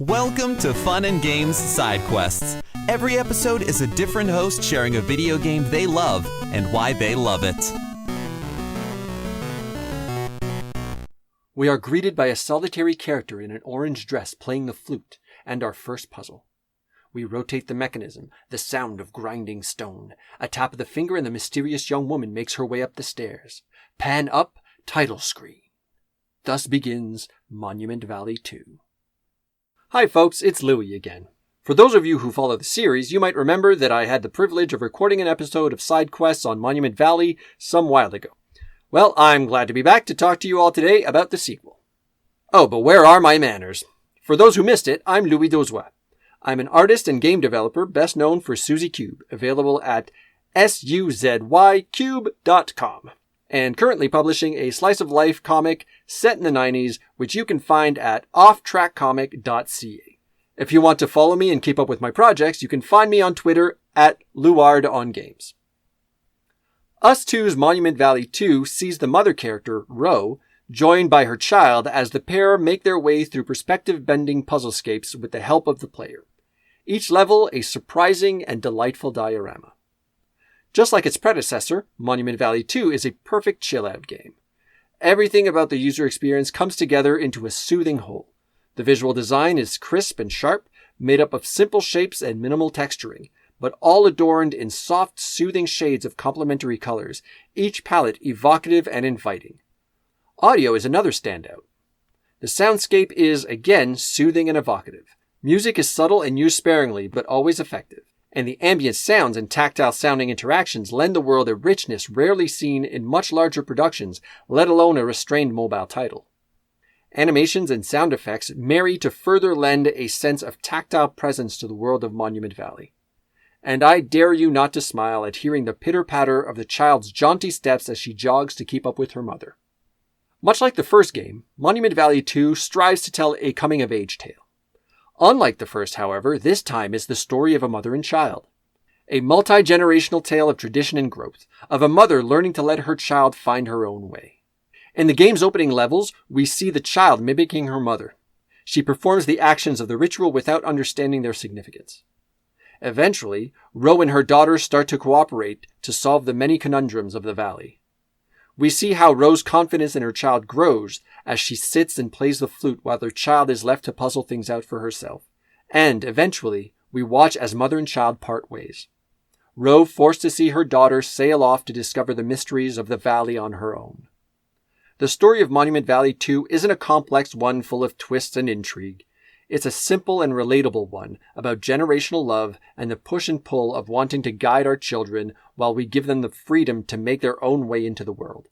Welcome to Fun and Games Side Quests. Every episode is a different host sharing a video game they love and why they love it. We are greeted by a solitary character in an orange dress playing the flute, and our first puzzle. We rotate the mechanism, the sound of grinding stone. A tap of the finger and the mysterious young woman makes her way up the stairs. Pan up, title screen. Thus begins Monument Valley 2. Hi folks, it's Louie again. For those of you who follow the series, you might remember that I had the privilege of recording an episode of Side Quests on Monument Valley some while ago. Well, I'm glad to be back to talk to you all today about the sequel. Oh, but where are my manners? For those who missed it, I'm Louis Dozois. I'm an artist and game developer best known for Suzy Cube, available at suzycube.com, and currently publishing a slice-of-life comic set in the 90s, which you can find at offtrackcomic.ca. If you want to follow me and keep up with my projects, you can find me on Twitter at Louard on Games. Ustwo's Monument Valley 2 sees the mother character, Ro, joined by her child as the pair make their way through perspective-bending puzzlescapes with the help of the player. Each level a surprising and delightful diorama. Just like its predecessor, Monument Valley 2 is a perfect chill-out game. Everything about the user experience comes together into a soothing whole. The visual design is crisp and sharp, made up of simple shapes and minimal texturing, but all adorned in soft, soothing shades of complementary colors, each palette evocative and inviting. Audio is another standout. The soundscape is, again, soothing and evocative. Music is subtle and used sparingly, but always effective. And the ambient sounds and tactile sounding interactions lend the world a richness rarely seen in much larger productions, let alone a restrained mobile title. Animations and sound effects marry to further lend a sense of tactile presence to the world of Monument Valley. And I dare you not to smile at hearing the pitter-patter of the child's jaunty steps as she jogs to keep up with her mother. Much like the first game, Monument Valley 2 strives to tell a coming-of-age tale. Unlike the first, however, this time is the story of a mother and child. A multi-generational tale of tradition and growth, of a mother learning to let her child find her own way. In the game's opening levels, we see the child mimicking her mother. She performs the actions of the ritual without understanding their significance. Eventually, Ro and her daughter start to cooperate to solve the many conundrums of the valley. We see how Ro's confidence in her child grows as she sits and plays the flute while their child is left to puzzle things out for herself. And, eventually, we watch as mother and child part ways. Ro forced to see her daughter sail off to discover the mysteries of the valley on her own. The story of Monument Valley 2 isn't a complex one full of twists and intrigue. It's a simple and relatable one about generational love and the push and pull of wanting to guide our children while we give them the freedom to make their own way into the world.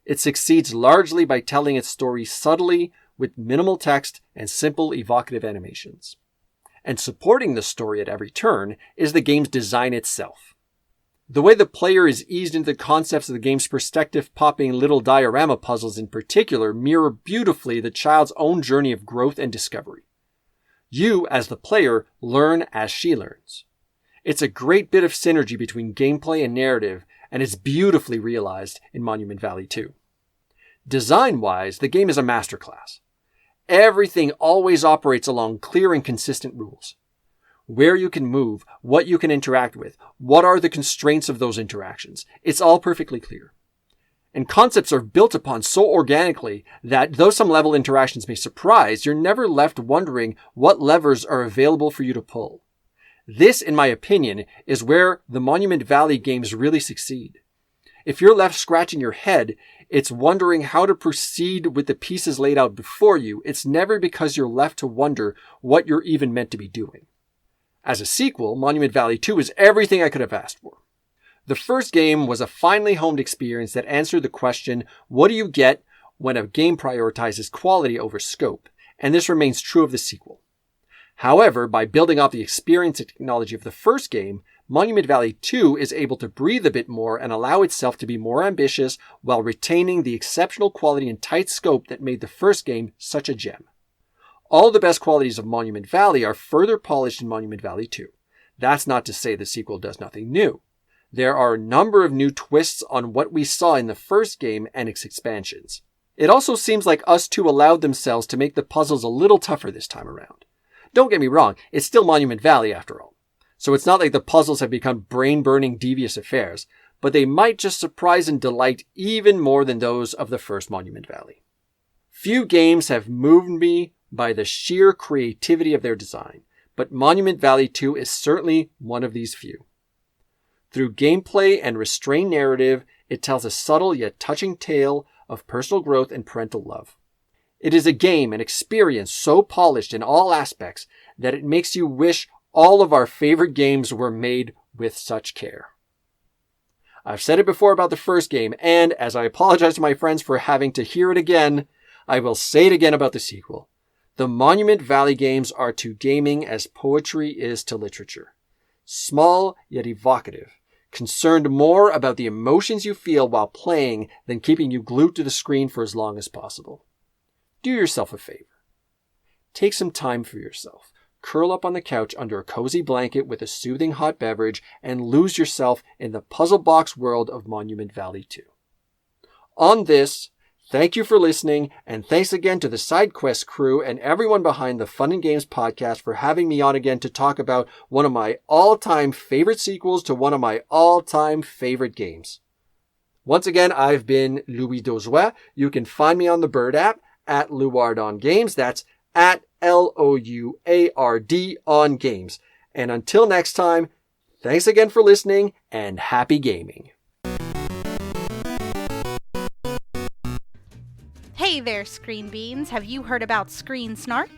It succeeds largely by telling its story subtly with minimal text and simple evocative animations. And supporting the story at every turn is the game's design itself. The way the player is eased into the concepts of the game's perspective-popping little diorama puzzles in particular mirror beautifully the child's own journey of growth and discovery. You, as the player, learn as she learns. It's a great bit of synergy between gameplay and narrative, and it's beautifully realized in Monument Valley 2. Design-wise, the game is a masterclass. Everything always operates along clear and consistent rules. Where you can move, what you can interact with, what are the constraints of those interactions. It's all perfectly clear. And concepts are built upon so organically that though some level interactions may surprise, you're never left wondering what levers are available for you to pull. This, in my opinion, is where the Monument Valley games really succeed. If you're left scratching your head, it's wondering how to proceed with the pieces laid out before you. It's never because you're left to wonder what you're even meant to be doing. As a sequel, Monument Valley 2 is everything I could have asked for. The first game was a finely honed experience that answered the question, what do you get when a game prioritizes quality over scope? And this remains true of the sequel. However, by building off the experience and technology of the first game, Monument Valley 2 is able to breathe a bit more and allow itself to be more ambitious while retaining the exceptional quality and tight scope that made the first game such a gem. All the best qualities of Monument Valley are further polished in Monument Valley 2. That's not to say the sequel does nothing new. There are a number of new twists on what we saw in the first game and its expansions. It also seems like Ustwo allowed themselves to make the puzzles a little tougher this time around. Don't get me wrong, it's still Monument Valley after all. So it's not like the puzzles have become brain-burning, devious affairs, but they might just surprise and delight even more than those of the first Monument Valley. Few games have moved me by the sheer creativity of their design, but Monument Valley 2 is certainly one of these few. Through gameplay and restrained narrative, it tells a subtle yet touching tale of personal growth and parental love. It is a game, an experience so polished in all aspects that it makes you wish all of our favorite games were made with such care. I've said it before about the first game, and as I apologize to my friends for having to hear it again, I will say it again about the sequel. The Monument Valley games are to gaming as poetry is to literature. Small yet evocative, concerned more about the emotions you feel while playing than keeping you glued to the screen for as long as possible. Do yourself a favor. Take some time for yourself. Curl up on the couch under a cozy blanket with a soothing hot beverage and lose yourself in the puzzle box world of Monument Valley 2. On this, thank you for listening, and thanks again to the SideQuest crew and everyone behind the Fun and Games podcast for having me on again to talk about one of my all-time favorite sequels to one of my all-time favorite games. Once again, I've been Louis Dozois. You can find me on the Bird app at Louard on Games. That's at Louard on Games. And until next time, thanks again for listening and happy gaming. Hey there, Screen Beans. Have you heard about Screen Snark?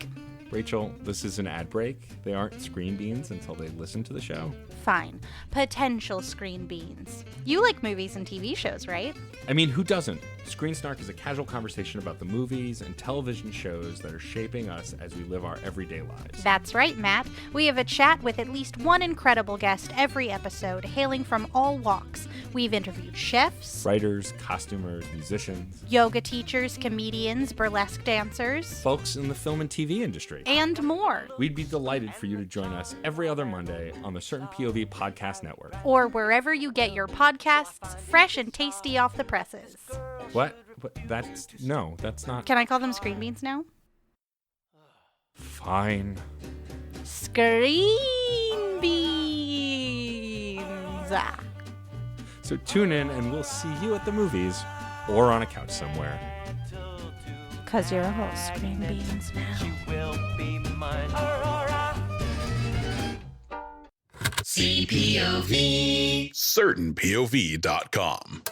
Rachel, this is an ad break. They aren't Screen Beans until they listen to the show. Fine. Potential Screen Beans. You like movies and TV shows, right? I mean, who doesn't? Screen Snark is a casual conversation about the movies and television shows that are shaping us as we live our everyday lives. That's right, Matt. We have a chat with at least one incredible guest every episode, hailing from all walks. We've interviewed chefs, Writers, costumers, musicians, yoga teachers, comedians, burlesque dancers, folks in the film and TV industry, and more. We'd be delighted for you to join us every other Monday on the Certain POV Podcast Network. Or wherever you get your podcasts, fresh and tasty off the presses. What? That's not... Can I call them Screen Beans now? Fine. Screen Beans! So tune in and we'll see you at the movies or on a couch somewhere. 'Cause you're a whole Screen Beans now. She will be mine. Aurora. CPOV. CertainPOV.com.